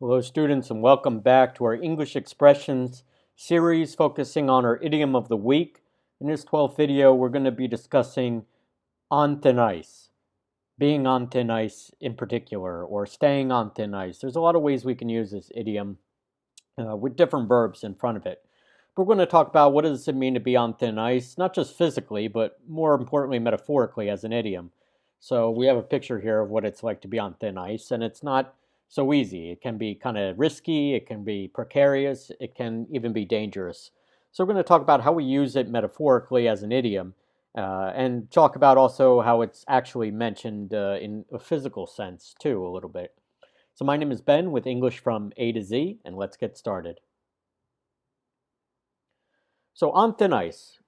Hello, students, and welcome back to our English expressions series focusing on our idiom of the week. In this 12th video, we're going to be discussing on thin ice, being on thin ice in particular, or staying on thin ice. There's a lot of ways we can use this idiom with different verbs in front of it. But we're going to talk about what does it mean to be on thin ice, not just physically, but more importantly, metaphorically as an idiom. So we have a picture here of what it's like to be on thin ice, and it's not so easy. It can be kind of risky, it can be precarious, it can even be dangerous. So we're going to talk about how we use it metaphorically as an idiom, and talk about also how it's actually mentioned in a physical sense too, a little bit. So my name is Ben with English from A to Z, and let's get started. So on thin ice,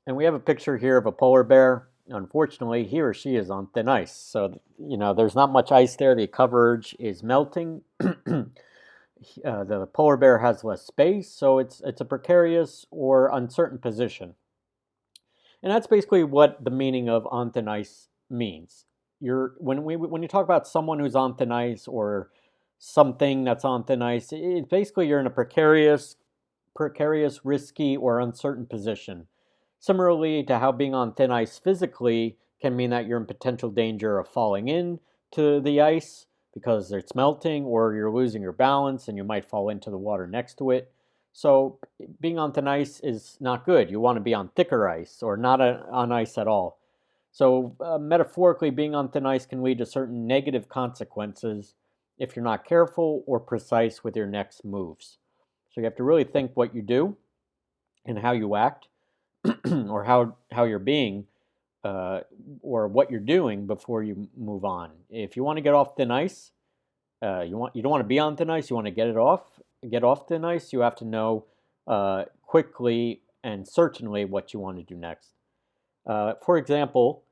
and we have a picture here of a polar bear. Unfortunately, he or she is on thin ice. So, there's not much ice there. The coverage is melting. The polar bear has less space, so it's a precarious or uncertain position. And that's basically what the meaning of on thin ice means. When you talk about someone who's on thin ice or something that's on thin ice, it's basically you're in a precarious, risky, or uncertain position. Similarly to how being on thin ice physically can mean that you're in potential danger of falling into the ice because it's melting, or you're losing your balance and you might fall into the water next to it. So being on thin ice is not good. You want to be on thicker ice or not on ice at all. So metaphorically, being on thin ice can lead to certain negative consequences if you're not careful or precise with your next moves. So you have to really think what you do and how you act, or how you're being, or what you're doing before you move on. If you want to get off thin ice, you don't want to be on thin ice. You want to get off thin ice. You have to know quickly and certainly what you want to do next. For example,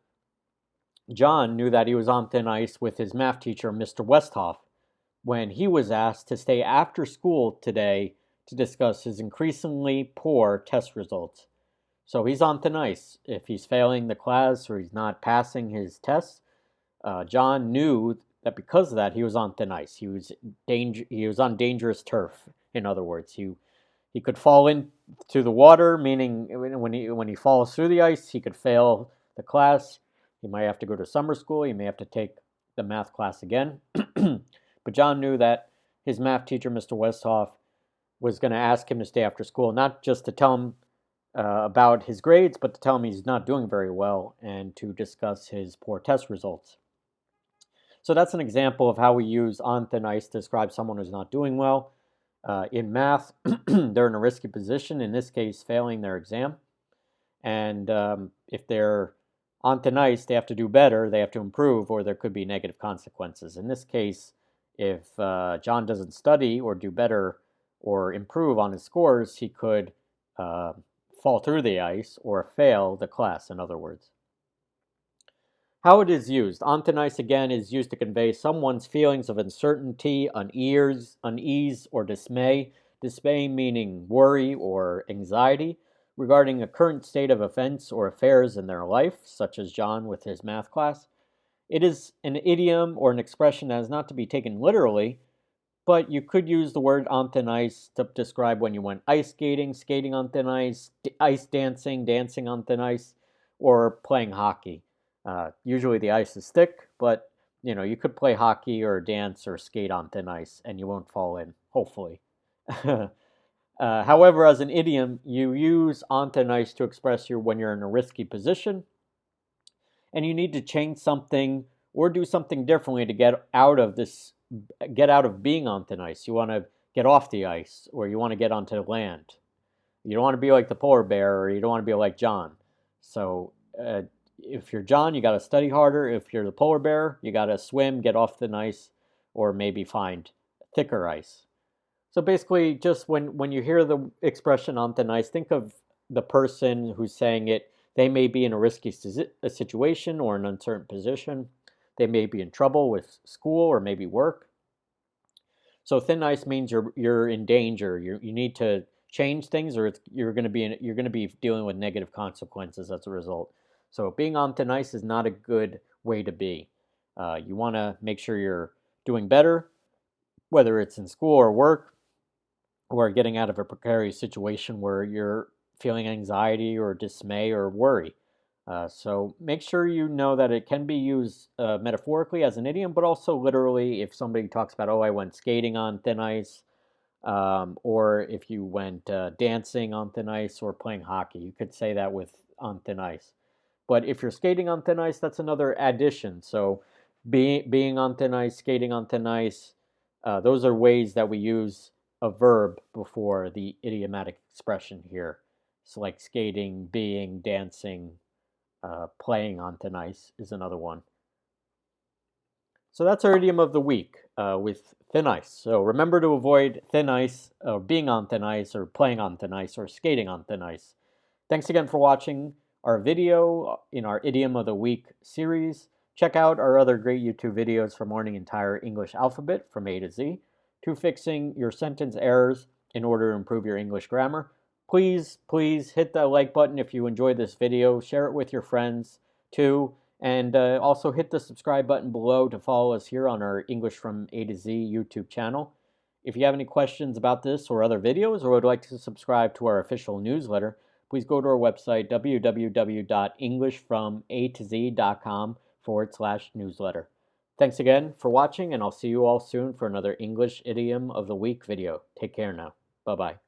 John knew that he was on thin ice with his math teacher, Mr. Westhoff, when he was asked to stay after school today to discuss his increasingly poor test results. So he's on thin ice. If he's failing the class or he's not passing his tests, John knew that because of that, he was on thin ice. He was on dangerous turf. In other words, he could fall into the water, meaning when he falls through the ice, he could fail the class. He might have to go to summer school. He may have to take the math class again. But John knew that his math teacher, Mr. Westhoff, was going to ask him to stay after school, not just to tell him about his grades, but to tell him he's not doing very well and to discuss his poor test results. So that's an example of how we use on thin ice to describe someone who's not doing well. In math, they're in a risky position, in this case, failing their exam. And if they're on thin ice, they have to do better, they have to improve, or there could be negative consequences. In this case, if John doesn't study or do better or improve on his scores, he could fall through the ice or fail the class, in other words. How it is used. On thin ice, again, is used to convey someone's feelings of uncertainty, unease, or dismay. Dismay meaning worry or anxiety regarding a current state of events or affairs in their life, such as John with his math class. It is an idiom or an expression that is not to be taken literally, but you could use the word on thin ice to describe when you went ice skating, skating on thin ice, ice dancing, dancing on thin ice, or playing hockey. Usually the ice is thick, but you could play hockey or dance or skate on thin ice and you won't fall in, hopefully. However, as an idiom, you use on thin ice to express when you're in a risky position and you need to change something or do something differently to get out of being on thin ice. You want to get off the ice, or you want to get onto land. You don't want to be like the polar bear, or you don't want to be like John. So if you're John, you got to study harder. If you're the polar bear, you got to swim, get off the ice, or maybe find thicker ice. So basically, just when you hear the expression on thin ice, think of the person who's saying it. They may be in a risky situation or an uncertain position. They may be in trouble with school or maybe work. So thin ice means you're in danger. You need to change things, or you're going to be dealing with negative consequences as a result. So being on thin ice is not a good way to be. You want to make sure you're doing better whether it's in school or work, or getting out of a precarious situation where you're feeling anxiety or dismay or worry. So make sure you know that it can be used metaphorically as an idiom, but also literally if somebody talks about, oh, I went skating on thin ice, or if you went dancing on thin ice or playing hockey, you could say that with on thin ice. But if you're skating on thin ice, that's another addition. So being on thin ice, skating on thin ice, those are ways that we use a verb before the idiomatic expression here. So like skating, being, dancing, playing on thin ice is another one. So that's our idiom of the week with thin ice. So remember to avoid thin ice, or being on thin ice, or playing on thin ice, or skating on thin ice. Thanks again for watching our video in our Idiom of the Week series. Check out our other great YouTube videos from learning entire English alphabet from A to Z to fixing your sentence errors in order to improve your English grammar. Please hit the like button if you enjoyed this video. Share it with your friends too. And also hit the subscribe button below to follow us here on our English from A to Z YouTube channel. If you have any questions about this or other videos, or would like to subscribe to our official newsletter, please go to our website, www.englishfromat2z.com/newsletter. Thanks again for watching, and I'll see you all soon for another English Idiom of the Week video. Take care now. Bye-bye.